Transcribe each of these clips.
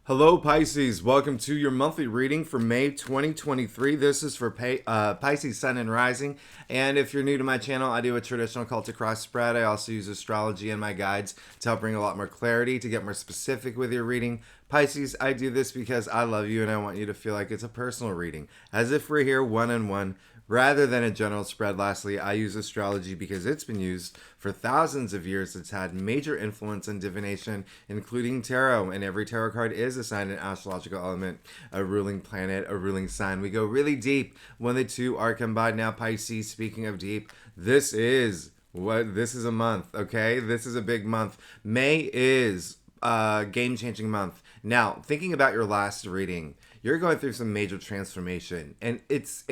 Hello Pisces, welcome to your monthly reading for May 2023. This is for Pisces Sun and Rising. And if you're new to my channel, I do a traditional Celtic cross spread. I also use astrology in my guides to help bring a lot more clarity, to get more specific with your reading. Pisces, I do this because I love you and I want you to feel like it's a personal reading, as if we're here one-on-one rather than a general spread. Lastly, I use astrology because it's been used for thousands of years. It's had major influence on divination, including tarot, and every tarot card is assigned an astrological element, a ruling planet, a ruling sign. We go really deep when the two are combined. Now, Pisces, speaking of deep, this is a month, okay? This is a big month. May is a game-changing month. Now, thinking about your last reading, you're going through some major transformation, and it's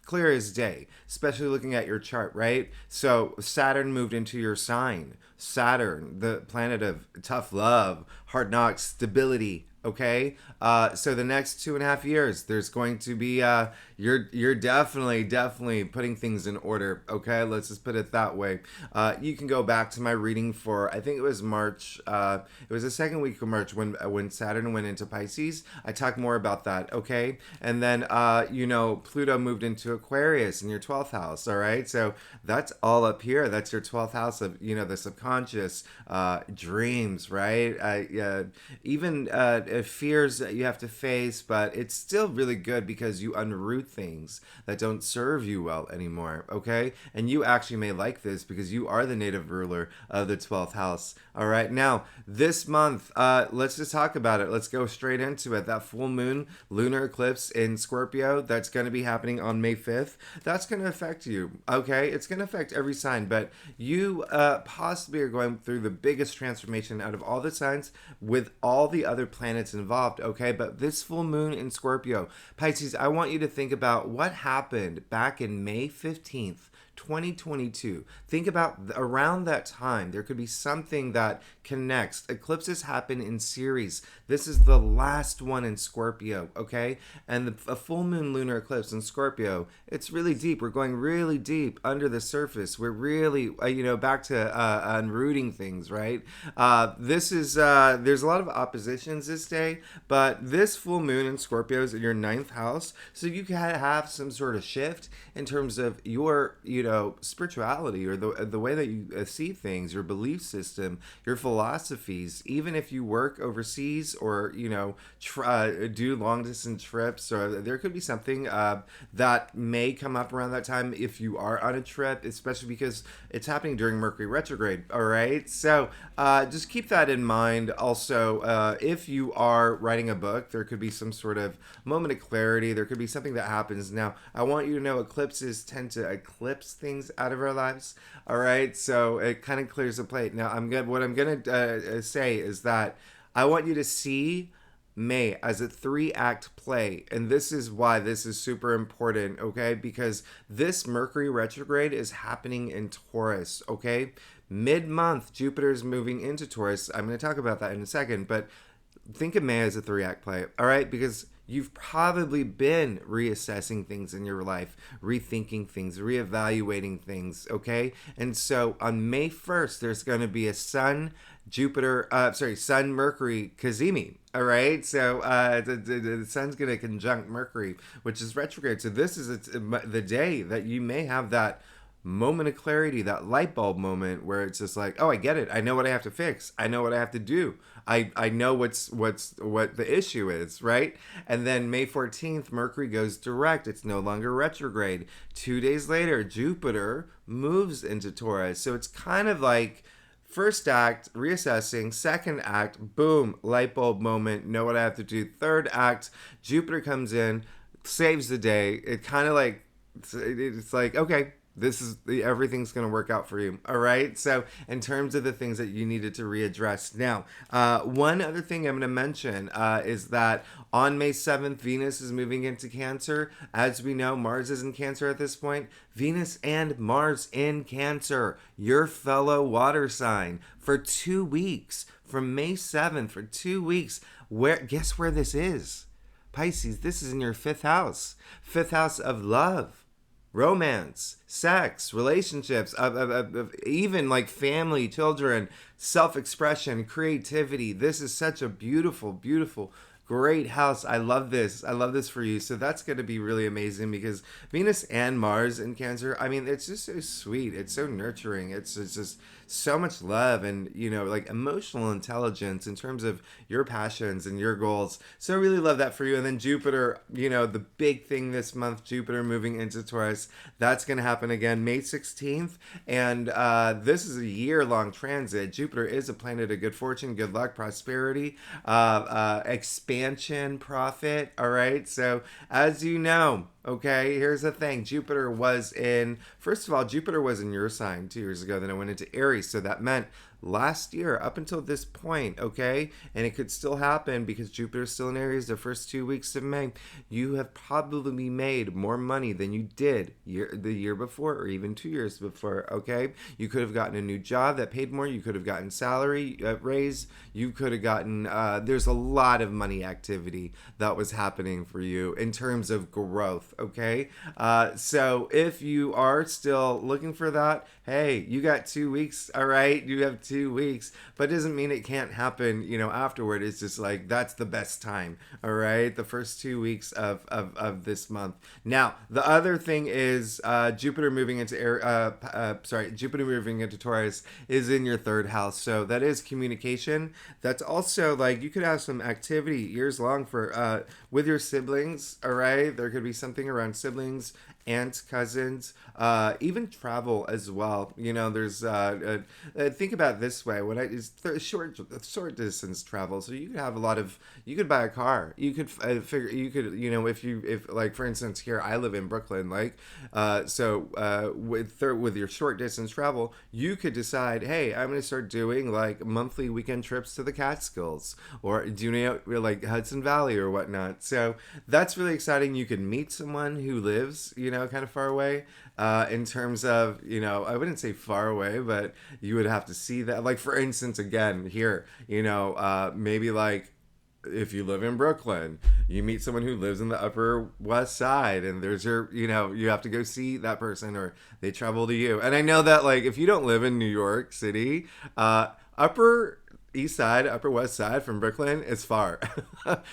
clear as day, especially looking at your chart, right? So Saturn moved into your sign. Saturn, the planet of tough love, hard knocks, stability. Okay, so the next 2.5 years, there's going to be you're definitely putting things in order. Okay, let's just put it that way. You can go back to my reading for, I think it was March. It was the second week of March when Saturn went into Pisces. I talked more about that. Okay, and then Pluto moved into Aquarius in your 12th house. All right, so that's all up here. That's your 12th house of the subconscious, dreams, right? Even fears that you have to face, but it's still really good because you unroot things that don't serve you well anymore, okay? And you actually may like this because you are the native ruler of the 12th house. All right, now this month, let's just talk about it. Let's go straight into it. That full moon lunar eclipse in Scorpio, that's going to be happening on May 5th. That's going to affect you, okay? It's going to affect every sign, but you possibly are going through the biggest transformation out of all the signs with all the other planets involved, okay? But this full moon in Scorpio, Pisces, I want you to think about what happened back in May 15th, 2022. Think about around that time. There could be something that connects. Eclipses happen in series. This is the last one in Scorpio, okay? And a full moon lunar eclipse in Scorpio, it's really deep. We're going really deep under the surface. We're really, back to unrooting things, right? There's a lot of oppositions this day, but this full moon in Scorpio is in your 9th house. So you can have some sort of shift in terms of your, spirituality, or the way that you see things, your belief system, your philosophies. Even if you work overseas or do long distance trips, or there could be something that may come up around that time if you are on a trip, especially because it's happening during Mercury retrograde. All right, so just keep that in mind. Also, if you are writing a book, there could be some sort of moment of clarity. There could be something that happens. Now, I want you to know eclipses tend to eclipse things out of our lives. All right, so it kind of clears the plate. Now, what I'm gonna say is that I want you to see May as a 3-act play, and this is why this is super important, okay? Because this Mercury retrograde is happening in Taurus, okay? Mid-month, Jupiter's moving into Taurus. I'm going to talk about that in a second, but think of May as a 3-act play, all right? Because you've probably been reassessing things in your life, rethinking things, reevaluating things, okay? And so on May 1st, there's going to be a Sun Mercury Cazimi. All right, so the sun's going to conjunct Mercury, which is retrograde. So this is the day that you may have that moment of clarity, that light bulb moment where it's just like, oh, I get it. I know what I have to fix. I know what I have to do. I know what the issue is, right? And then May 14th, Mercury goes direct. It's no longer retrograde. 2 days later, Jupiter moves into Taurus. So it's kind of like first act, reassessing. Second act, boom, light bulb moment. Know what I have to do. Third act, Jupiter comes in, saves the day. It kind of like, it's like, okay, everything's going to work out for you. All right. So in terms of the things that you needed to readdress. Now, one other thing I'm going to mention is that on May 7th, Venus is moving into Cancer. As we know, Mars is in Cancer at this point. Venus and Mars in Cancer, your fellow water sign, for 2 weeks, from May 7th, for 2 weeks. Guess where this is? Pisces, this is in your 5th house. 5th house of love. romance, sex, relationships, even like family, children, self-expression, creativity. This is such a beautiful, beautiful, great house. I love this. I love this for you. So that's going to be really amazing because Venus and Mars in Cancer, I mean, it's just so sweet. It's so nurturing. It's just so much love and, you know, like emotional intelligence in terms of your passions and your goals. So I really love that for you. And then Jupiter, you know, the big thing this month, Jupiter moving into Taurus, that's going to happen again May 16th. And this is a year-long transit. Jupiter is a planet of good fortune, good luck, prosperity, expansion, profit. All right. So as you know, okay, here's the thing. Jupiter was in, first of all, Jupiter was in your sign 2 years ago. Then it went into Aries. So that meant last year up until this point, okay, and it could still happen because Jupiter's still in Aries the first 2 weeks of May, you have probably made more money than you did the year before or even 2 years before, okay? You could have gotten a new job that paid more. You could have gotten salary raise. You could have gotten, there's a lot of money activity that was happening for you in terms of growth, okay? So if you are still looking for that, hey, you got 2 weeks, all right? You have 2 weeks, but it doesn't mean it can't happen, you know, afterward. It's just like, that's the best time, all right? The first 2 weeks of this month. Now, the other thing is Jupiter moving into Jupiter moving into Taurus is in your third house. So that is communication. That's also like, you could have some activity years long for, with your siblings, all right? There could be something around siblings, aunts, cousins, even travel as well. You know, there's think about it this way: when short distance travel, so you could have a lot of, you could buy a car, you could figure, you could, you know, if like for instance here I live in Brooklyn, like with your short distance travel, you could decide, hey, I'm going to start doing like monthly weekend trips to the Catskills, or do you know, like Hudson Valley or whatnot. So that's really exciting. You can meet someone who lives, you know, kind of far away, in terms of, you know, I wouldn't say far away, but you would have to see that. Like, for instance, again, here, you know, maybe like if you live in Brooklyn, you meet someone who lives in the Upper West Side, and there's your, you know, you have to go see that person, or they travel to you. And I know that, like, if you don't live in New York City, Upper East Side, Upper West Side from Brooklyn is far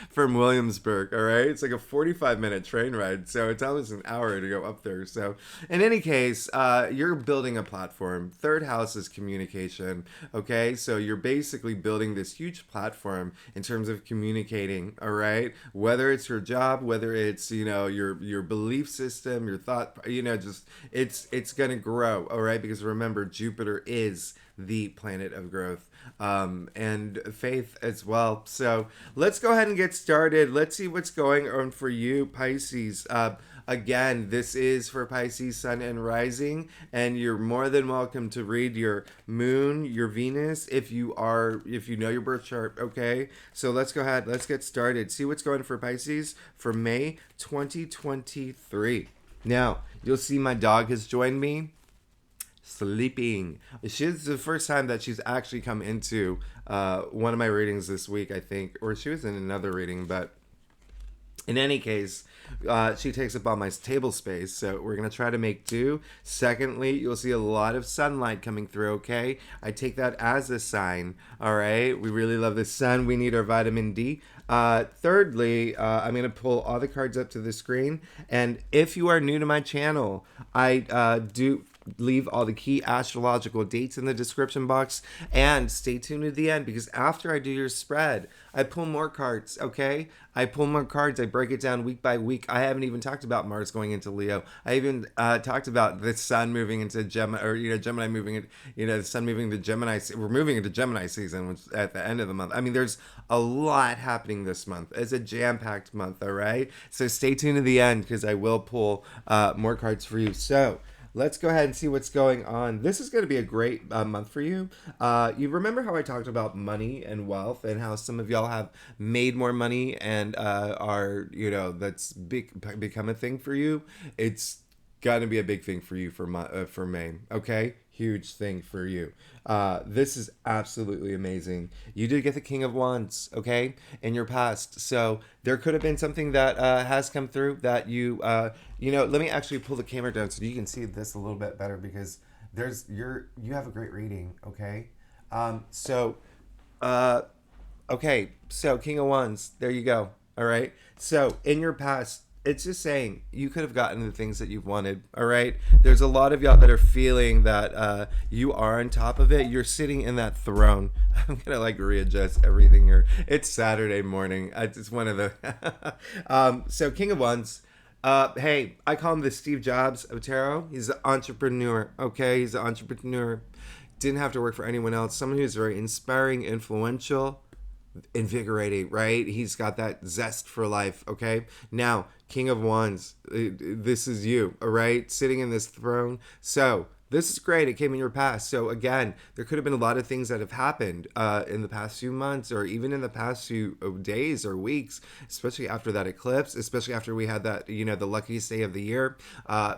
from Williamsburg, all right? It's like a 45-minute train ride, so it's almost an hour to go up there. So in any case, you're building a platform. Third house is communication, okay? So you're basically building this huge platform in terms of communicating, all right? Whether it's your job, whether it's, you know, your belief system, your thought, you know, just it's going to grow, all right? Because remember, Jupiter is the planet of growth, and faith as well. So let's go ahead and get started. Let's see what's going on for you, Pisces. Again, this is for Pisces, Sun and Rising, and you're more than welcome to read your moon, your Venus, if you know your birth chart, okay? So let's go ahead, let's get started. See what's going for Pisces for May 2023. Now, you'll see my dog has joined me. Sleeping. She's the first time that she's actually come into one of my readings this week, I think, or she was in another reading, but in any case, she takes up all my table space, so we're going to try to make do. Secondly, you'll see a lot of sunlight coming through, okay? I take that as a sign, all right? We really love the sun. We need our vitamin D. Thirdly, I'm going to pull all the cards up to the screen, and if you are new to my channel, I do leave all the key astrological dates in the description box, and stay tuned to the end, because after I do your spread, I pull more cards, okay? I pull more cards. I break it down week by week. I haven't even talked about Mars going into Leo. I even talked about the sun moving into Gemini, or, you know, Gemini moving it, you know, the sun moving to Gemini. We're moving into Gemini season, which at the end of the month. I mean, there's a lot happening this month. It's a jam-packed month, all right? So stay tuned to the end, because I will pull more cards for you. So let's go ahead and see what's going on. This is going to be a great month for you. You remember how I talked about money and wealth, and how some of y'all have made more money and are, you know, that's become a thing for you. It's going to be a big thing for you for May. Okay, huge thing for you. This is absolutely amazing. You did get the King of Wands, okay, in your past. So there could have been something that has come through that let me actually pull the camera down so you can see this a little bit better, because you have a great reading, okay? Um, so, uh, Okay, so King of Wands, there you go. All right. So in your past, it's just saying you could have gotten the things that you've wanted. All right. There's a lot of y'all that are feeling that you are on top of it. You're sitting in that throne. I'm gonna like readjust everything here. It's Saturday morning. It's one of the. So King of Wands. Hey, I call him the Steve Jobs of tarot. He's an entrepreneur. Okay, he's an entrepreneur. Didn't have to work for anyone else. Someone who's very inspiring, influential, invigorating, right? He's got that zest for life. Okay, now King of Wands, this is you, all right, sitting in this throne. So this is great. It came in your past. So again, there could have been a lot of things that have happened in the past few months, or even in the past few days or weeks, especially after that eclipse, especially after we had that, the luckiest day of the year.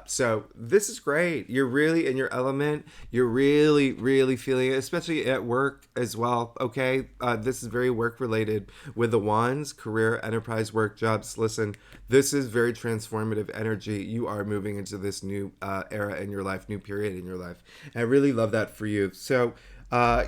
So this is great. You're really in your element. You're really, really feeling it, especially at work as well. Okay. This is very work related with the wands, career, enterprise, work, jobs. Listen, this is very transformative energy. You are moving into this new era in your life, new period in your life. And I really love that for you. So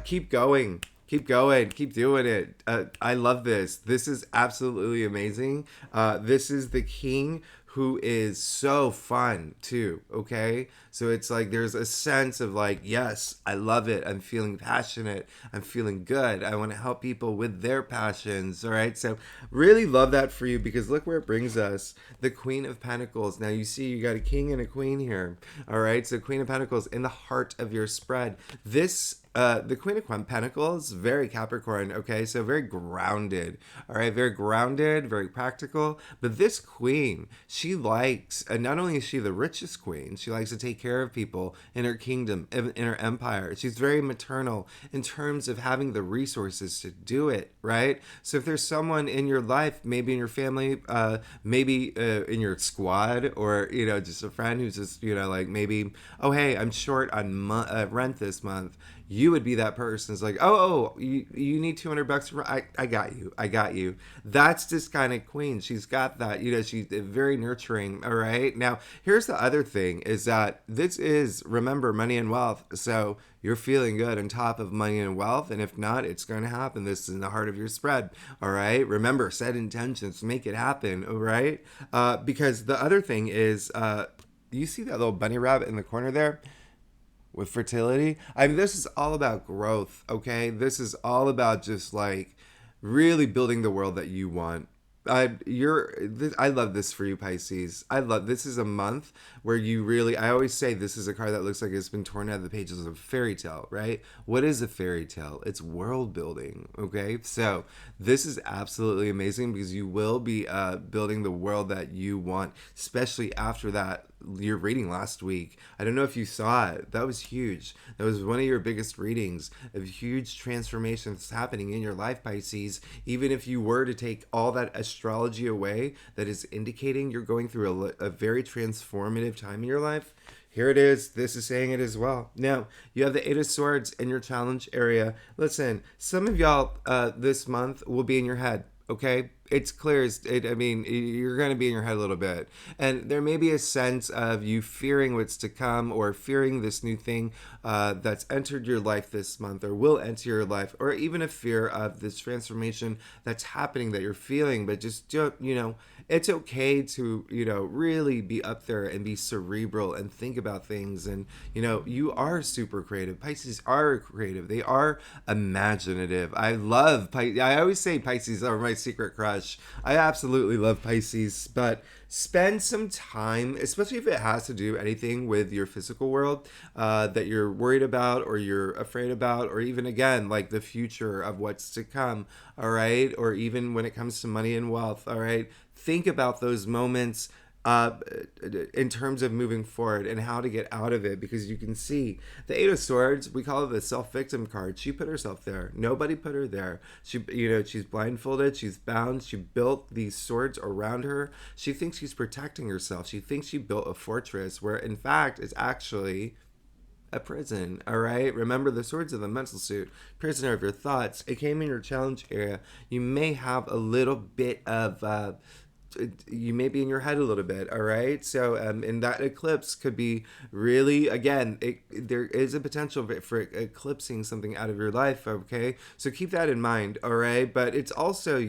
keep going. Keep going. Keep doing it. I love this. This is absolutely amazing. This is the king who is so fun too, okay? So it's like there's a sense of like, yes, I love it. I'm feeling passionate. I'm feeling good. I want to help people with their passions, all right? So really love that for you, because look where it brings us. The Queen of Pentacles. Now you see you got a king and a queen here, all right? So Queen of Pentacles in the heart of your spread. The Queen of Pentacles, very Capricorn, okay? So very grounded, all right? Very grounded, very practical. But this queen, she likes, and not only is she the richest queen, she likes to take care of people in her kingdom, in her empire. She's very maternal in terms of having the resources to do it, right? So if there's someone in your life, maybe in your family, maybe in your squad, or, just a friend who's just, like maybe, oh, hey, I'm short on rent this month. You would be that person. It's like, you need $200 for I got you. That's this kind of queen. She's got that, she's very nurturing. All right. Now, here's the other thing is that this is, remember, money and wealth. So you're feeling good on top of money and wealth. And if not, it's going to happen. This is in the heart of your spread. All right. Remember, set intentions, make it happen. All right. Because the other thing is, you see that little bunny rabbit in the corner there? With fertility. I mean, this is all about growth, okay? This is all about just like really building the world that you want. I love this for you, Pisces. This is a month where you really, I always say this is a card that looks like it's been torn out of the pages of a fairy tale, right? What is a fairy tale? It's world building, okay? So this is absolutely amazing, because you will be building the world that you want, especially after that your reading last week. I don't know if you saw it. That was huge. That was one of your biggest readings of huge transformations happening in your life, Pisces. Even if you were to take all that astrology away, that is indicating you're going through a very transformative time in your life. Here it is. This is saying it as well. Now, you have the Eight of Swords in your challenge area. Listen, some of y'all this month will be in your head, okay? It's clear. You're going to be in your head a little bit. And there may be a sense of you fearing what's to come, or fearing this new thing that's entered your life this month, or will enter your life, or even a fear of this transformation that's happening that you're feeling. But just, it's okay to, really be up there and be cerebral and think about things. And, you are super creative. Pisces are creative. They are imaginative. I always say Pisces are my secret crush. I absolutely love Pisces, but spend some time, especially if it has to do anything with your physical world that you're worried about, or you're afraid about, or even, again, like the future of what's to come, all right? Or even when it comes to money and wealth, all right? Think about those moments in terms of moving forward and how to get out of it, because you can see the Eight of Swords, we call it the self-victim card. She put herself there. Nobody put her there. She's blindfolded. She's bound. She built these swords around her. She thinks she's protecting herself. She thinks she built a fortress where, in fact, it's actually a prison, all right? Remember, the swords of the mental suit, prisoner of your thoughts. It came in your challenge area. You may have a little bit of, you may be in your head a little bit, all right? So, and that eclipse could be really, again, there is a potential for eclipsing something out of your life, okay? So keep that in mind, all right? But it's also,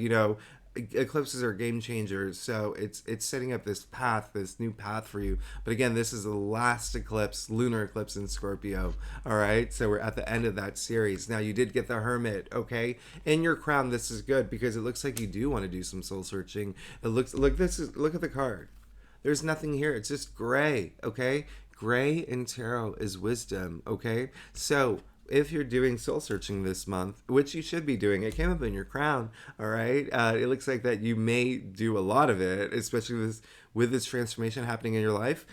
eclipses are game changers, so it's setting up this path, this new path for you. But again, this is the last eclipse, lunar eclipse in Scorpio, all right? So we're at the end of that series. Now, you did get the Hermit, okay? In your crown, this is good because it looks like you do want to do some soul searching. Look at the card. There's nothing here. It's just gray, okay? Gray in tarot is wisdom, okay? So if you're doing soul searching this month, which you should be doing, it came up in your crown, all right? It looks like that you may do a lot of it, especially with this transformation happening in your life.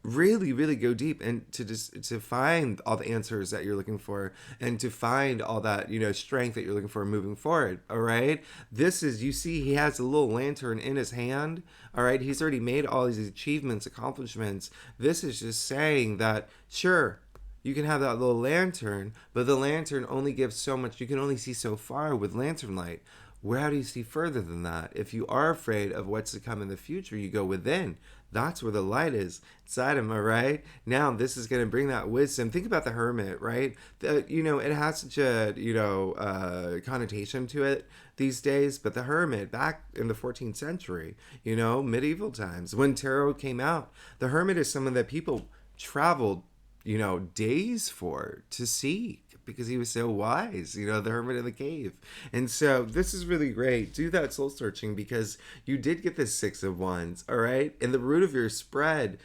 Really, really go deep and to find all the answers that you're looking for and to find all that, strength that you're looking for moving forward, all right? This is, you see, he has a little lantern in his hand, all right? He's already made all these achievements, accomplishments. This is just saying that, sure, you can have that little lantern, but the lantern only gives so much. You can only see so far with lantern light. How do you see further than that? If you are afraid of what's to come in the future, you go within. That's where the light is inside him, all right? Now, this is going to bring that wisdom. Think about the Hermit, right? It has such a, connotation to it these days, but the Hermit, back in the 14th century, medieval times, when tarot came out, the Hermit is someone that people traveled days to see because he was so wise, the Hermit in the cave. And so this is really great. Do that soul searching because you did get the Six of Wands, all right? And the root of your spread,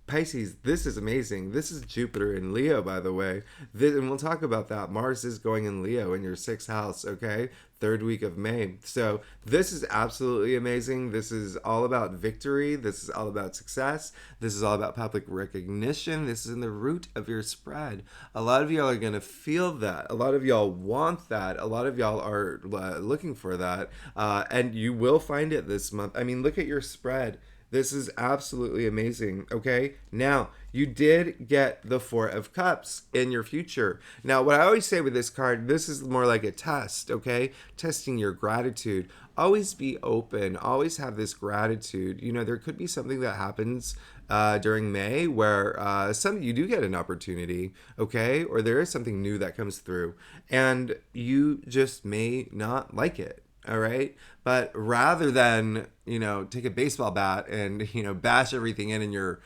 Pisces, this is amazing. This is Jupiter in Leo, by the way. And we'll talk about that. Mars is going in Leo in your 6th house, okay? 3rd week of May. So this is absolutely amazing. This is all about victory. This is all about success. This is all about public recognition. This is in the root of your spread. A lot of y'all are going to feel that. A lot of y'all want that. A lot of y'all are looking for that. And you will find it this month. I mean, look at your spread. This is absolutely amazing, okay? Now, you did get the Four of Cups in your future. Now, what I always say with this card, this is more like a test, okay? Testing your gratitude. Always be open. Always have this gratitude. There could be something that happens during May where you do get an opportunity, okay? Or there is something new that comes through, and you just may not like it. All right. But rather than, take a baseball bat and, bash everything in your,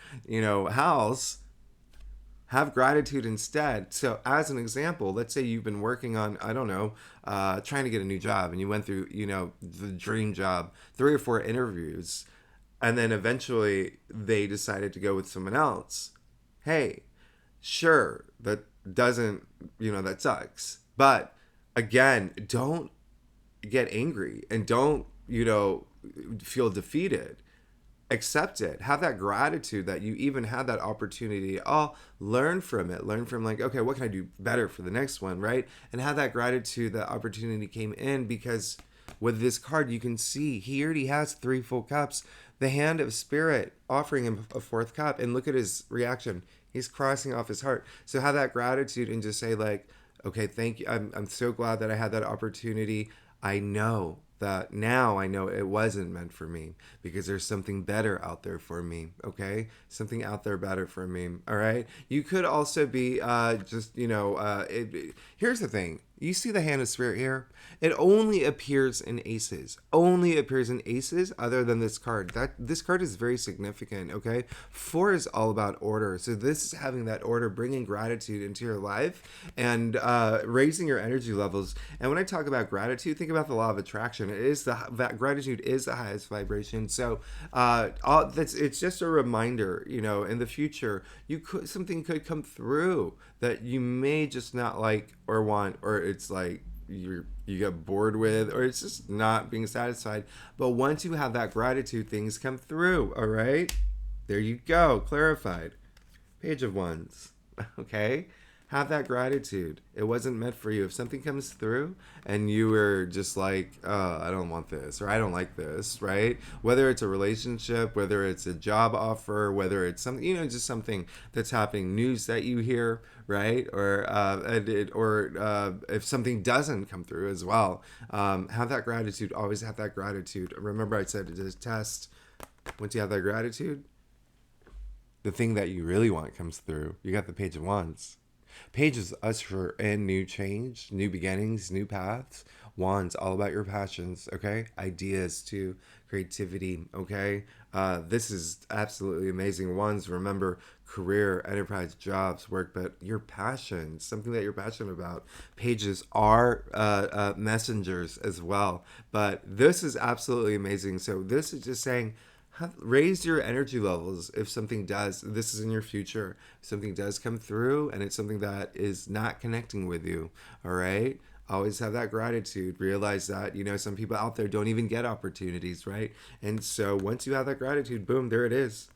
house, have gratitude instead. So as an example, let's say you've been working on, I don't know, trying to get a new job and you went through, the dream job, 3 or 4 interviews, and then eventually they decided to go with someone else. Hey, sure, that doesn't, that sucks. But again, don't get angry and don't feel defeated. Accept it. Have that gratitude that you even had that opportunity. Learn from it. Learn from okay, what can I do better for the next one, right? And have that gratitude that opportunity came in, because with this card you can see he already has 3 full cups, the hand of spirit offering him a 4th cup, and look at his reaction. He's crossing off his heart. So have that gratitude and just say okay, thank you. I'm so glad that I had that opportunity. I know that now I know it wasn't meant for me because there's something better out there for me, okay? Something out there better for me, all right? You could also be here's the thing. You see the hand of spirit here? It only appears in aces. Only appears in aces other than this card. This card is very significant, okay? 4 is all about order. So this is having that order, bringing gratitude into your life and raising your energy levels. And when I talk about gratitude, think about the law of attraction. That gratitude is the highest vibration. So it's just a reminder, in the future, something could come through that you may just not like or want, or it's you get bored with, or it's just not being satisfied. But once you have that gratitude, things come through. All right, there you go, clarified. Page of Wands. Okay, Have that gratitude. It wasn't meant for you. If something comes through and you were just like, oh, I don't want this, or I don't like this, right? Whether it's a relationship, whether it's a job offer, whether it's something, just something that's happening, news that you hear, right? Or if something doesn't come through as well, have that gratitude. Always have that gratitude. Remember, I said it is a test. Once you have that gratitude, the thing that you really want comes through. You got the Page of Wands. Page is usher in new change, new beginnings, new paths. Wands, all about your passions, okay? Ideas too, creativity, okay? This is absolutely amazing. Wands, remember, career, enterprise, jobs, work, but your passions, something that you're passionate about. Pages are messengers as well. But this is absolutely amazing. So this is just saying, raise your energy levels if something does. This is in your future. If something does come through and it's something that is not connecting with you, all right? Always have that gratitude. Realize that, some people out there don't even get opportunities, right? And so once you have that gratitude, boom, there it is.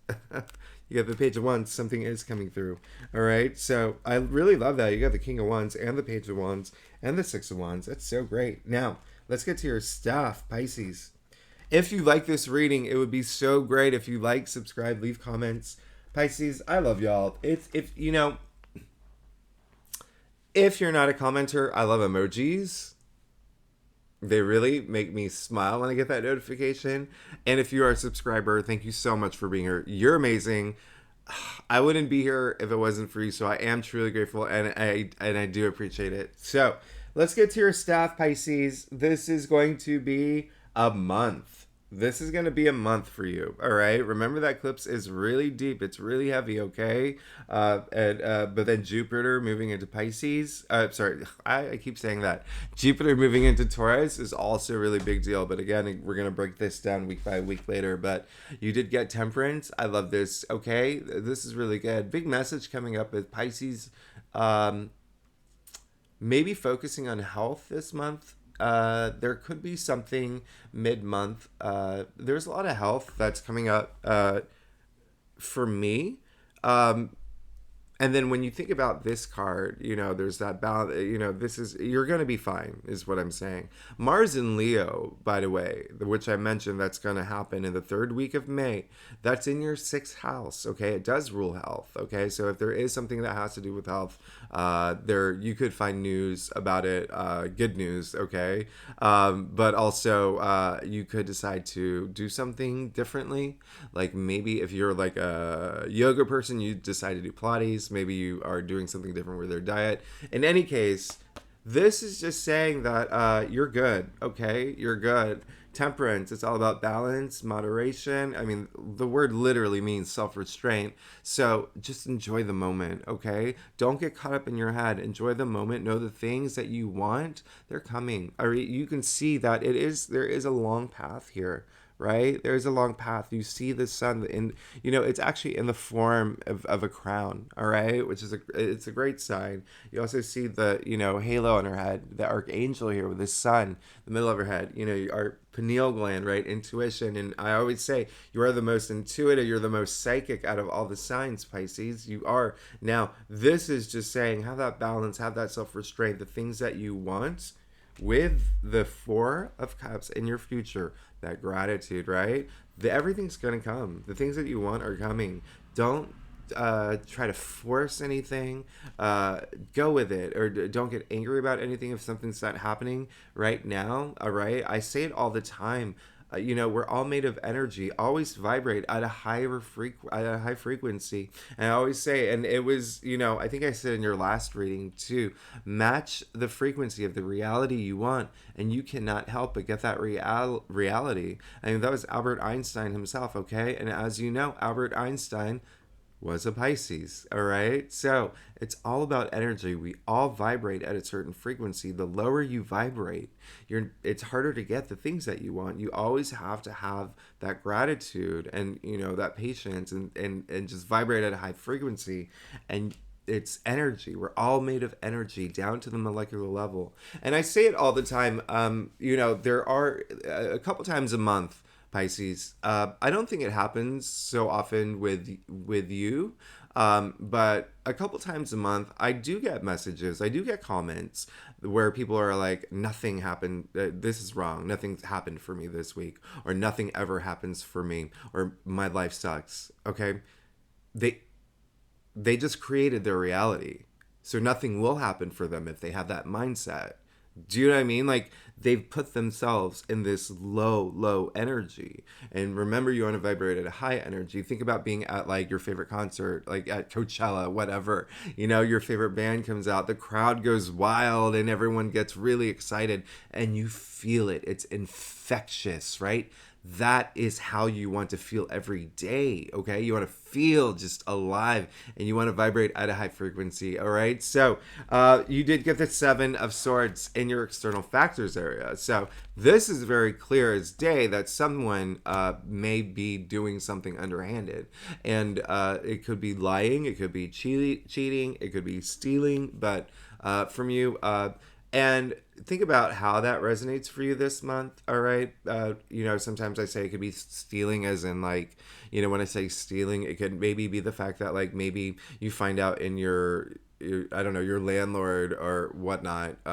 You got the Page of Wands. Something is coming through, all right? So I really love that. You got the King of Wands and the Page of Wands and the Six of Wands. That's so great. Now, let's get to your staff, Pisces. If you like this reading, it would be so great if you like, subscribe, leave comments. Pisces, I love y'all. If you're not a commenter, I love emojis. They really make me smile when I get that notification. And if you are a subscriber, thank you so much for being here. You're amazing. I wouldn't be here if it wasn't for you, so I am truly grateful, and I do appreciate it. So let's get to your staff, Pisces. This is going to be a month. This is going to be a month for you, all right? Remember that eclipse is really deep. It's really heavy, okay? But then Jupiter moving into Pisces. I keep saying that. Jupiter moving into Taurus is also a really big deal. But again, we're going to break this down week by week later. But you did get Temperance. I love this, okay? This is really good. Big message coming up with Pisces. Maybe focusing on health this month. There could be something mid-month. There's a lot of health that's coming up for me. And then when you think about this card, there's that balance, you're going to be fine, is what I'm saying. Mars in Leo, by the way, which I mentioned, that's going to happen in the third week of May. That's in your sixth house, okay? It does rule health, okay? So if there is something that has to do with health, you could find news about it, good news, okay? But also, you could decide to do something differently. Like maybe if you're like a yoga person, you decide to do Pilates. Maybe you are doing something different with their diet. In any case, this is just saying that you're good, okay? You're good. Temperance, it's all about balance, moderation. I mean, the word literally means self-restraint. So just enjoy the moment, okay? Don't get caught up in your head. Enjoy the moment. Know the things that you want, they're coming. You can see that there is a long path here. Right? There's a long path. You see the sun it's actually in the form of a crown, all right? It's a great sign. You also see the, halo on her head, the archangel here with the sun, the middle of her head, our pineal gland, right? Intuition. And I always say, you are the most intuitive, you're the most psychic out of all the signs, Pisces. You are. Now, this is just saying, have that balance, have that self-restraint, the things that you want with the Four of Cups in your future, that gratitude, right? Everything's going to come. The things that you want are coming. Don't try to force anything. Go with it, or don't get angry about anything if something's not happening right now, all right? I say it all the time. We're all made of energy. Always vibrate at a high frequency. And I always say, and it was, I think I said in your last reading too, match the frequency of the reality you want, and you cannot help but get that reality. I mean, that was Albert Einstein himself, okay? And as you know, Albert Einstein was a Pisces, all right? So it's all about energy. We all vibrate at a certain frequency. The lower you vibrate, it's harder to get the things that you want. You always have to have that gratitude and, that patience and just vibrate at a high frequency. And it's energy. We're all made of energy down to the molecular level. And I say it all the time. There are a couple times a month, Pisces. I don't think it happens so often with you. But a couple times a month, I do get messages, I do get comments where people are like, nothing happened, this is wrong, nothing happened for me this week, or nothing ever happens for me, or my life sucks. Okay, they they just created their reality. So nothing will happen for them if they have that mindset. Do you know what I mean? Like, they've put themselves in this low energy. And remember, you want to vibrate at a high energy. Think about being at like your favorite concert, like at Coachella, whatever. You know, your favorite band comes out, the crowd goes wild and everyone gets really excited and you feel it. It's infectious, right? That is how you want to feel every day. Okay, you want to feel just alive and you want to vibrate at a high frequency. All right, so you did get the 7 of Swords in your external factors area, so this is very clear as day that someone may be doing something underhanded, and it could be lying, it could be cheating, it could be stealing, but from you. And think about how that resonates for you this month. All right. You know, sometimes I say it could be stealing, as in, like, you know, when I say stealing, it could maybe be the fact that, like, maybe you find out in your I don't know, your landlord or whatnot,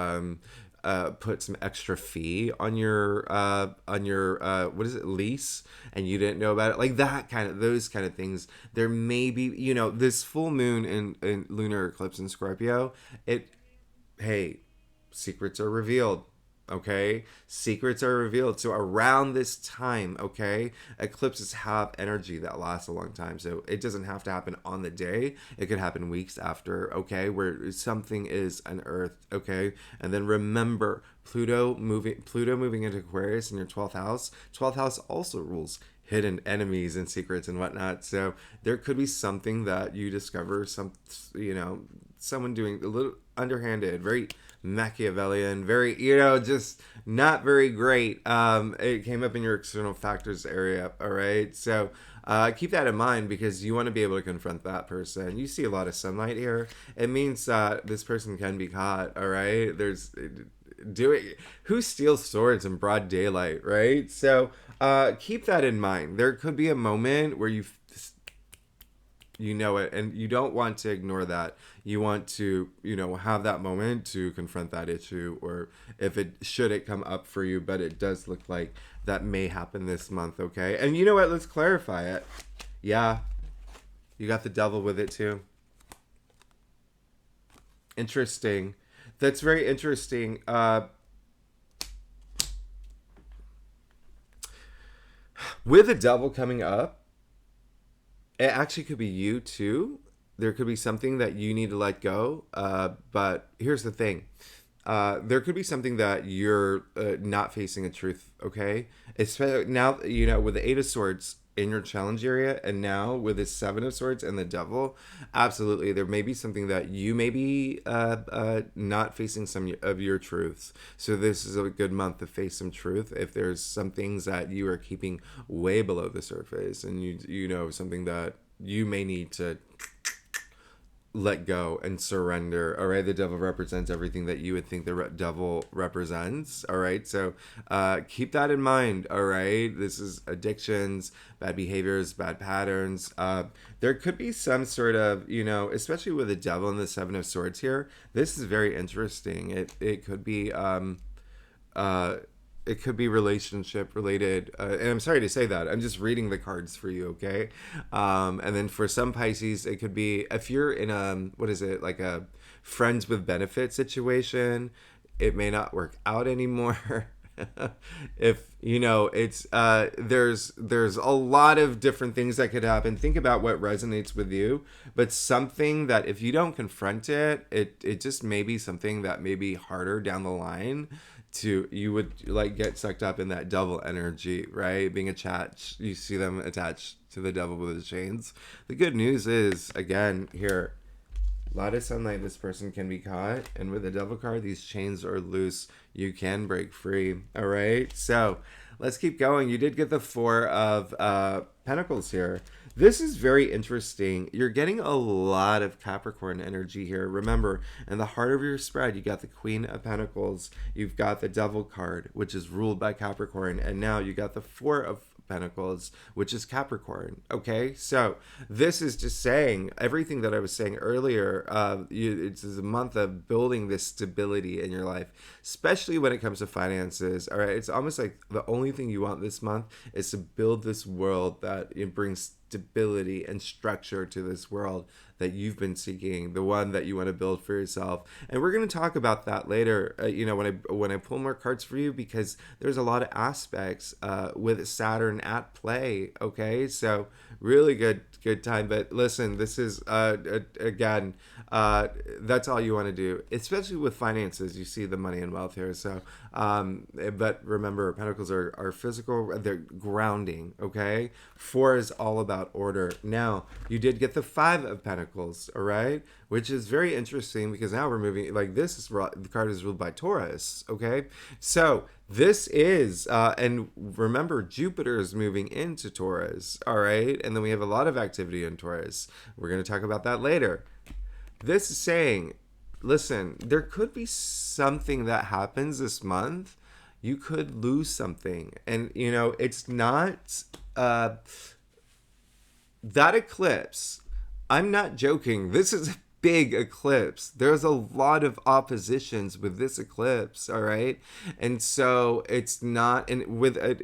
put some extra fee on your what is it, lease, and you didn't know about it, like that kind of, those kind of things. There may be, you know, this full moon in lunar eclipse in Scorpio, it, hey, secrets are revealed. Okay, secrets are revealed. So around this time, okay, eclipses have energy that lasts a long time. So it doesn't have to happen on the day, it could happen weeks after. Okay, where something is unearthed. Okay, and then remember, Pluto moving into Aquarius in your 12th house. 12th house also rules hidden enemies and secrets and whatnot. So there could be something that you discover, some, you know, someone doing a little underhanded, very Machiavellian, very, you know, just not very great. It came up in your external factors area. All right, so keep that in mind, because you want to be able to confront that person. You see a lot of sunlight here, it means that this person can be caught. All right, there's who steals swords in broad daylight, right? So keep that in mind. There could be a moment where you know it, and you don't want to ignore that. You want to, you know, have that moment to confront that issue, or if it come up for you. But it does look like that may happen this month. Okay, and you know what, let's clarify it. Yeah, you got the devil with it too. Interesting. That's very interesting. With the devil coming up, it actually could be you too. There could be something that you need to let go. But here's the thing. There could be something that you're not facing a truth, okay? Especially now, you know, with the 8 of Swords in your challenge area, and now with the 7 of Swords and the devil, absolutely, there may be something that you may be not facing some of your truths. So this is a good month to face some truth. If there's some things that you are keeping way below the surface, and you know, something that you may need to let go and surrender. All right, the devil represents everything that you would think the devil represents. All right, so keep that in mind. All right, this is addictions, bad behaviors, bad patterns. There could be some sort of, you know, especially with the devil and the 7 of Swords here, this is very interesting. It could be it could be relationship related, and I'm sorry to say that, I'm just reading the cards for you, okay? And then for some Pisces, it could be, if you're in a, what is it, like a friends with benefit situation, it may not work out anymore. If you know, it's there's a lot of different things that could happen. Think about what resonates with you, but something that if you don't confront it, it just may be something that may be harder down the line. To, you would like get sucked up in that devil energy, right? Being attached, you see them attached to the devil with the chains. The good news is, again, here, a lot of sunlight, this person can be caught, and with the devil card, these chains are loose. You can break free. All right, so let's keep going. You did get the 4 of Pentacles here. This is very interesting. You're getting a lot of Capricorn energy here. Remember, in the heart of your spread, you got the Queen of Pentacles. You've got the Devil card, which is ruled by Capricorn. And now you got the 4 of Pentacles, which is Capricorn. Okay, so this is just saying everything that I was saying earlier. It's a month of building this stability in your life, especially when it comes to finances. All right, it's almost like the only thing you want this month is to build this world that it brings stability and structure to this world that you've been seeking, the one that you want to build for yourself. And we're going to talk about that later, when I pull more cards for you, because there's a lot of aspects with Saturn at play. Okay, so really good time. But listen, this is again, that's all you want to do, especially with finances. You see the money and wealth here. So but remember, Pentacles are physical, they're grounding. Okay, 4 is all about order. Now you did get the 5 of Pentacles, all right, which is very interesting, because now we're moving, like, the card is ruled by Taurus. Okay, so this is and remember, Jupiter is moving into Taurus. All right, and then we have a lot of activity in Taurus. We're going to talk about that later. This is saying, listen, there could be something that happens this month. You could lose something, and it's not that eclipse. I'm not joking. This is a big eclipse. There's a lot of oppositions with this eclipse, all right? And so it's not, and with a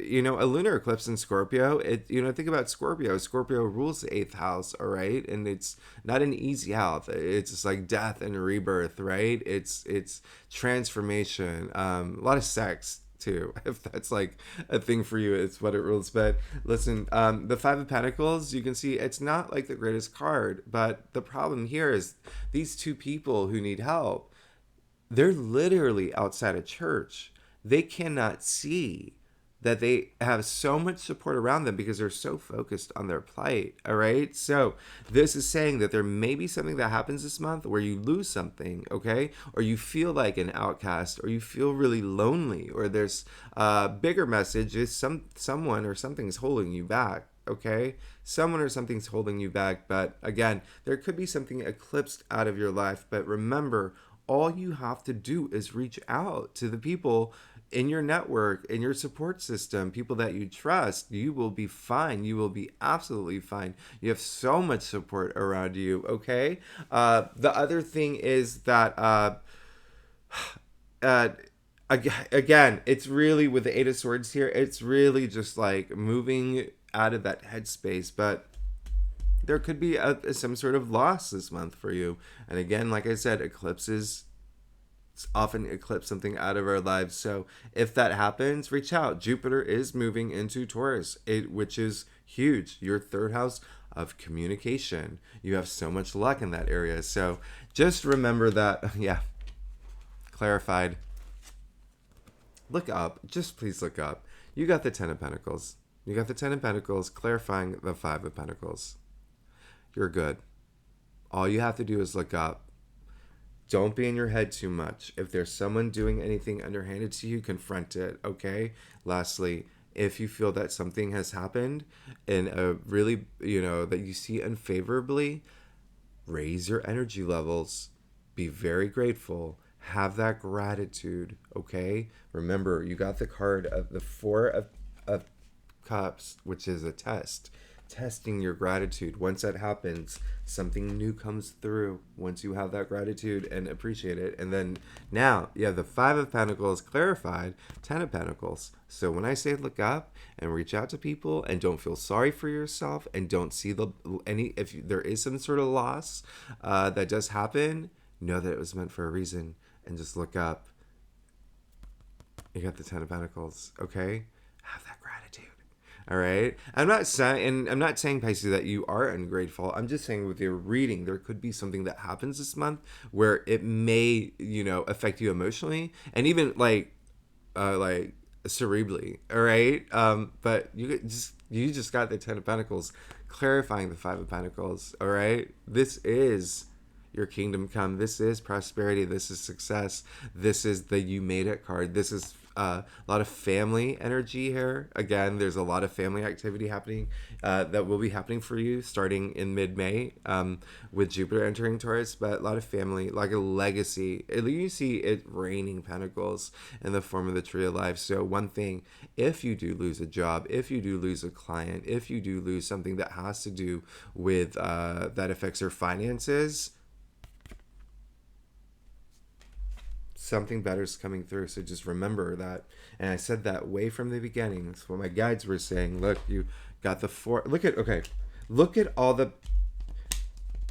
lunar eclipse in Scorpio, think about Scorpio. Scorpio rules the 8th house, all right? And it's not an easy house. It's just like death and rebirth, right? It's transformation, a lot of sex too, if that's like a thing for you. It's what it rules. But listen, the 5 of Pentacles, you can see it's not like the greatest card, but the problem here is these two people who need help, they're literally outside a church. They cannot see that they have so much support around them because they're so focused on their plight. All right, so this is saying that there may be something that happens this month where you lose something, okay, or you feel like an outcast, or you feel really lonely, or there's a bigger message is someone or something's holding you back. Okay, someone or something's holding you back. But again, there could be something eclipsed out of your life. But remember, all you have to do is reach out to the people in your network, in your support system, people that you trust. You will be fine. You will be absolutely fine. You have so much support around you. Okay. The other thing is that again, it's really, with the 8 of Swords here, it's really just like moving out of that headspace. But there could be some sort of loss this month for you. And again, like I said, eclipses often eclipse something out of our lives. So if that happens, reach out. Jupiter is moving into Taurus, which is huge. Your 3rd house of communication. You have so much luck in that area. So just remember that. Yeah, clarified. Look up. Just please look up. You got the 10 of Pentacles. You got the 10 of Pentacles clarifying the 5 of Pentacles. You're good. All you have to do is look up. Don't be in your head too much. If there's someone doing anything underhanded to you, confront it, okay? Lastly, if you feel that something has happened in a really, that you see unfavorably, raise your energy levels. Be very grateful. Have that gratitude, okay? Remember, you got the card of the 4 of Cups, which is a test. Testing your gratitude. Once that happens, something new comes through once you have that gratitude and appreciate it. And then now you have the 5 of Pentacles clarified, 10 of Pentacles. So when I say look up and reach out to people and don't feel sorry for yourself and don't see if there is some sort of loss that does happen, know that it was meant for a reason and just look up. You got the 10 of Pentacles, okay? Have that gratitude. All right. I'm not saying, Pisces, that you are ungrateful. I'm just saying with your reading, there could be something that happens this month where it may, affect you emotionally and even like cerebrally. All right. But you just got the 10 of Pentacles clarifying the 5 of Pentacles. All right. This is your kingdom come. This is prosperity. This is success. This is the you made it card. This is a lot of family energy here. Again, there's a lot of family activity happening that will be happening for you starting in mid-May with Jupiter entering Taurus, but a lot of family, like a legacy. You see it raining pentacles in the form of the Tree of Life. So one thing, if you do lose a job, if you do lose a client, if you do lose something that has to do with that affects your finances, something better is coming through. So just remember that. And I said that way from the beginning. That's what my guides were saying. Look, you got the four. Look at all the.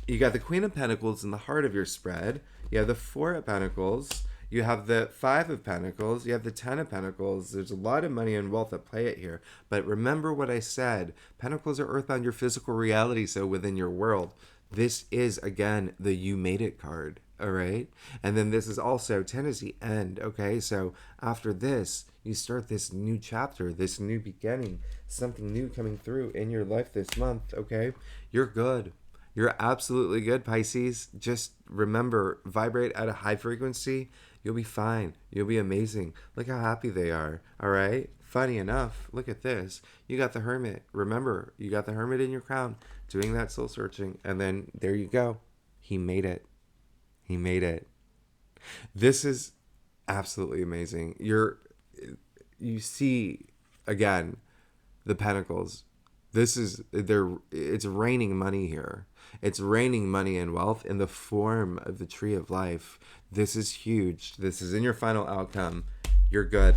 You got the Queen of Pentacles in the heart of your spread. You have the Four of Pentacles. You have the Five of Pentacles. You have the Ten of Pentacles. There's a lot of money and wealth at play it here. But remember what I said. Pentacles are earthbound, your physical reality, so within your world. This is, again, the You Made It card. All right. And then this is also 10 is the end. Okay. So after this, you start this new chapter, this new beginning, something new coming through in your life this month. Okay. You're good. You're absolutely good, Pisces. Just remember, vibrate at a high frequency. You'll be fine. You'll be amazing. Look how happy they are. All right. Funny enough, look at this. You got the Hermit. Remember, you got the Hermit in your crown doing that soul searching. And then there you go. He made it. He made it. This is absolutely amazing. You see, again, the Pentacles. It's raining money here. It's raining money and wealth in the form of the Tree of Life. This is huge. This is in your final outcome. You're good.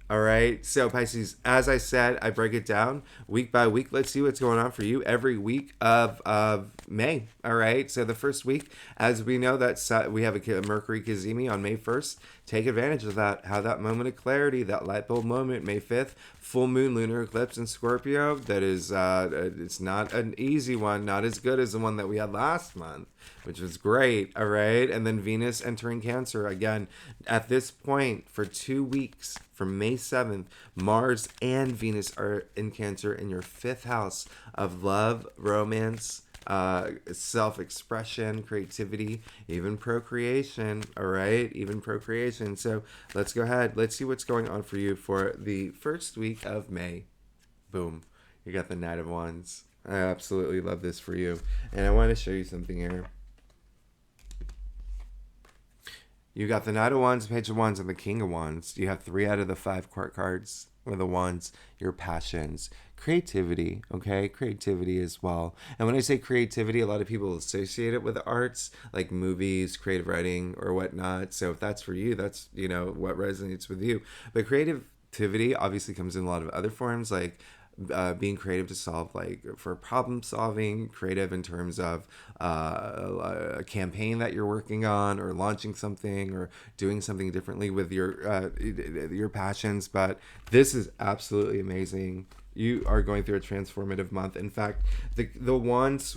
All right. So Pisces, as I said, I break it down week by week. Let's see what's going on for you every week of May. All right. So the first week, as we know, we have a Mercury Cazimi on May 1st. Take advantage of that. Have that moment of clarity, that light bulb moment. May 5th, full moon lunar eclipse in Scorpio. That is, it's not an easy one. Not as good as the one that we had last month, which was great. All right. And then Venus entering Cancer. Again, at this point, for 2 weeks, from May 7th, Mars and Venus are in Cancer in your 5th house of love, romance, self-expression, creativity, even procreation. All right. Even procreation. So let's go ahead. Let's see what's going on for you for the first week of May. Boom. You got the Knight of Wands. I absolutely love this for you. And I want to show you something here. You got the Knight of Wands, Page of Wands, and the King of Wands. You have 3 out of the 5 court cards with the Wands, your passions, creativity, okay? Creativity as well. And when I say creativity, a lot of people associate it with the arts, like movies, creative writing, or whatnot. So if that's for you, that's, what resonates with you. But creativity obviously comes in a lot of other forms, like being creative to solve, like for problem solving, creative in terms of a campaign that you're working on, or launching something, or doing something differently with your passions. But this is absolutely amazing. You are going through a transformative month. In fact, the ones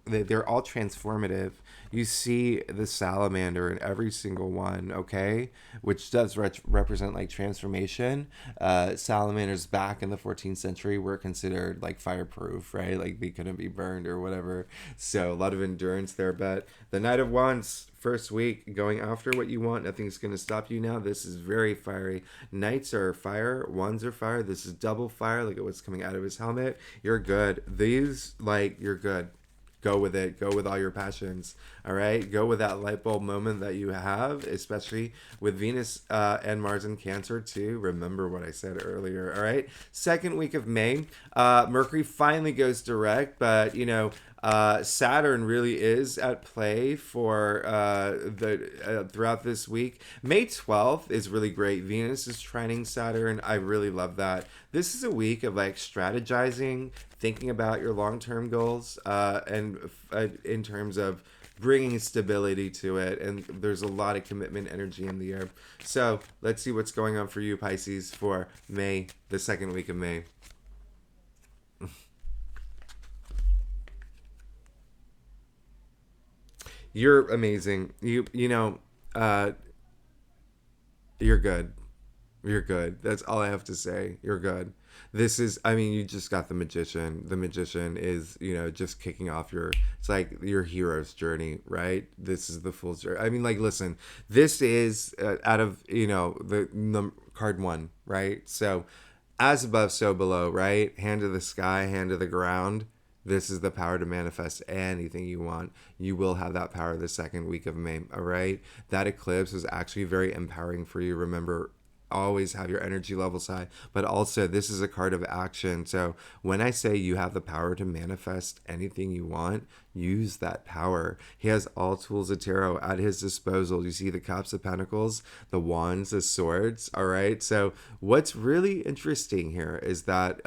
they're all transformative. You see the salamander in every single one, okay? Which does represent like transformation. Salamanders back in the 14th century were considered like fireproof, right? Like they couldn't be burned or whatever. So a lot of endurance there. But the Knight of Wands, first week, going after what you want. Nothing's going to stop you now. This is very fiery. Knights are fire. Wands are fire. This is double fire. Look at what's coming out of his helmet. You're good. You're good. Go with it. Go with all your passions. All right. Go with that light bulb moment that you have, especially with Venus and Mars in Cancer too. Remember what I said earlier. All right. Second week of May, Mercury finally goes direct, but Saturn really is at play for throughout this week. May 12th is really great. Venus is trining Saturn. I really love that. This is a week of like strategizing, thinking about your long-term goals, and in terms of bringing stability to it. And there's a lot of commitment energy in the air. So let's see what's going on for you, Pisces, for May, the second week of May. You're amazing. You're good. You're good. That's all I have to say. You're good. You just got the Magician. The Magician is, just kicking off it's like your hero's journey, right? This is the full journey. Listen, this is out of, the card 1, right? So as above, so below, right? Hand to the sky, hand to the ground. This is the power to manifest anything you want. You will have that power the second week of May, all right? That eclipse was actually very empowering for you. Remember, always have your energy levels high, but also this is a card of action. So when I say you have the power to manifest anything you want, use that power. He has all tools of tarot at his disposal. You see the cups of pentacles, the wands, the swords, all right? So what's really interesting here is that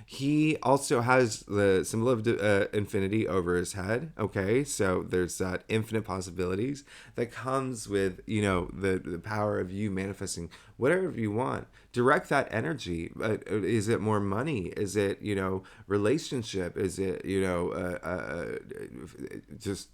he also has the symbol of infinity over his head, okay? So there's that infinite possibilities that comes with, you know, the power of you manifesting whatever you want. Direct that energy. Is it more money? Is it, you know, relationship? Is it, you know, just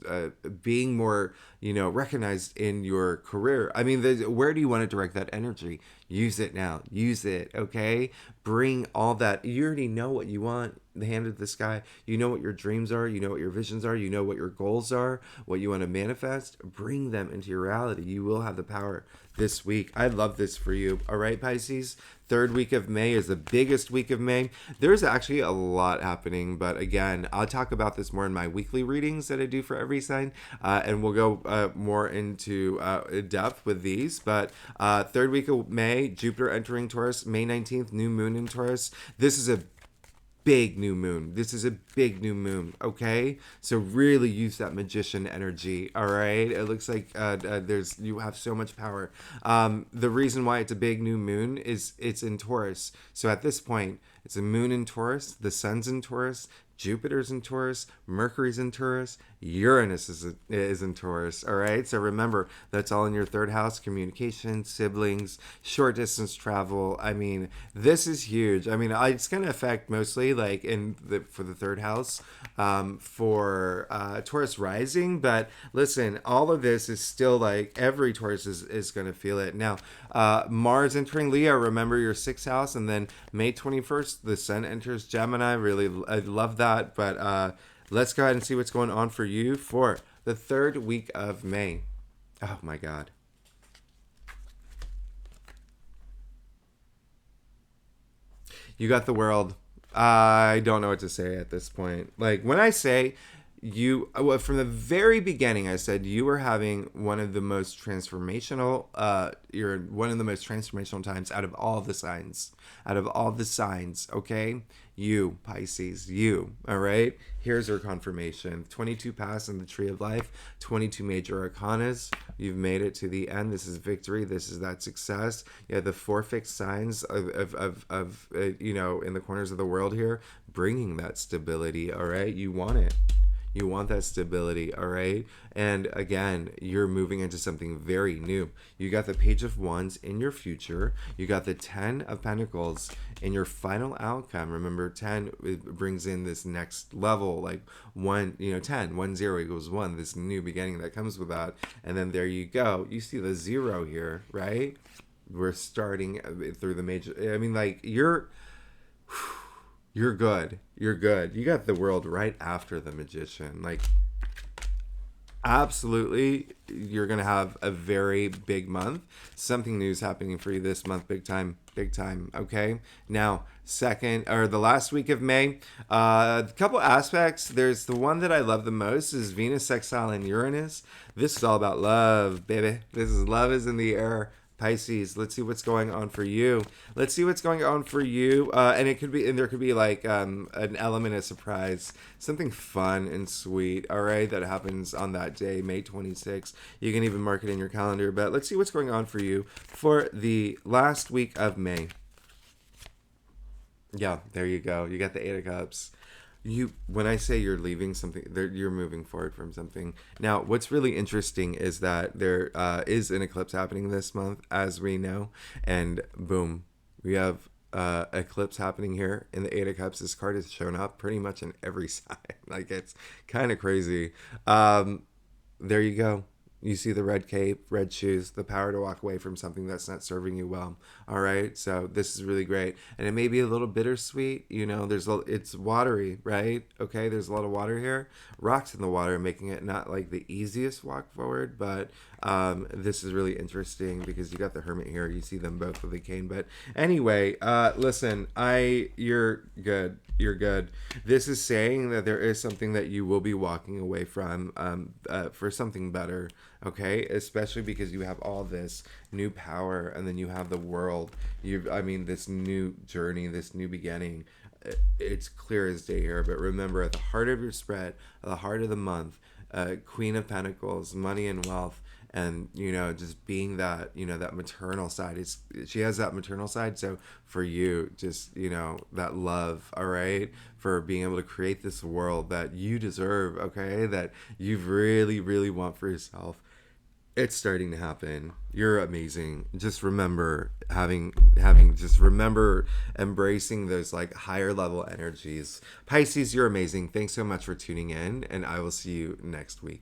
being more, you know, recognized in your career? I mean, where do you want to direct that energy? Use it now. Use it, okay? Bring all that. You already know what you want. The hand of the sky. You know what your dreams are. You know what your visions are. You know what your goals are. What you want to manifest. Bring them into your reality. You will have the power this week. I love this for you. All right, Pisces. Third week of May is the biggest week of May. There's actually a lot happening, but again, I'll talk about this more in my weekly readings that I do for every sign, and we'll go more into depth with these. But third week of May, Jupiter entering Taurus, May 19th, new moon in Taurus. This is a big new moon. This is a big new moon, okay? So really use that magician energy, all right? It looks like you have so much power. The reason why it's a big new moon is it's in Taurus. So at this point, it's a moon in Taurus, the sun's in Taurus, Jupiter's in Taurus, Mercury's in Taurus, Uranus is in Taurus, all right? So remember, that's all in your third house, communication, siblings, short distance travel. I mean, this is huge. I mean, it's going to affect mostly like for the third house for Taurus rising. But listen, all of this is still like every Taurus is going to feel it. Now, Mars entering Leo, remember your sixth house. And then May 21st, the sun enters Gemini. Really, I love that. But let's go ahead and see what's going on for you for the third week of May. Oh my God. You got the world. I don't know what to say at this point. Like when I say from the very beginning, I said you were having one of the most transformational, you're one of the most transformational times out of all the signs. Okay? You, Pisces, you, all right? Here's your confirmation. 22 pass in the Tree of Life, 22 major arcanas. You've made it to the end. This is victory. This is that success. You have the four fixed signs of you know, in the corners of the world here, bringing that stability, all right? You want it. You want that stability, all right? And again, you're moving into something very new. You got the Page of Wands in your future. You got the 10 of Pentacles in your final outcome. Remember, 10 it brings in this next level, like 1, you know, 10, 1, 0 equals 1, this new beginning that comes with that. And then there you go. You see the 0 here, right? We're starting through the major. I mean, like, you're good. You're good. You got the world right after the magician. Like, absolutely, you're going to have a very big month. Something new is happening for you this month. Big time. Okay. Now, the last week of May, a couple aspects. There's the one that I love the most is Venus sextile and Uranus. This is all about love, baby. Love is in the air. Pisces, let's see what's going on for you. And it could be, and there could be like an element of surprise, something fun and sweet, all right, that happens on that day, May 26th. You can even mark it in your calendar, but let's see what's going on for you for the last week of May. Yeah, there you go. You got the Eight of Cups. When I say you're leaving something, you're moving forward from something. Now, what's really interesting is that there is an eclipse happening this month, as we know, and boom, we have eclipse happening here in the Eight of Cups. This card has shown up pretty much in every sign. Like, it's kind of crazy. There you go. You see the red cape, red shoes, the power to walk away from something that's not serving you well. All right. So this is really great. And it may be a little bittersweet. You know, it's watery, right? Okay. There's a lot of water here. Rocks in the water, making it not like the easiest walk forward, but This is really interesting because you got the Hermit here. You see them both with a cane. But anyway, listen, you're good. You're good. This is saying that there is something that you will be walking away from for something better, okay? Especially because you have all this new power, and then you have the world. This new journey, this new beginning. It's clear as day here. But remember, at the heart of your spread, at the heart of the month, Queen of Pentacles, money and wealth, and just being that that maternal side. She has that maternal side. So for you, just that love, all right, for being able to create this world that you deserve, okay, that you really really want for yourself. It's starting to happen. You're amazing. Just remember just remember embracing those like higher level energies. Pisces, you're amazing. Thanks so much for tuning in, and I will see you next week.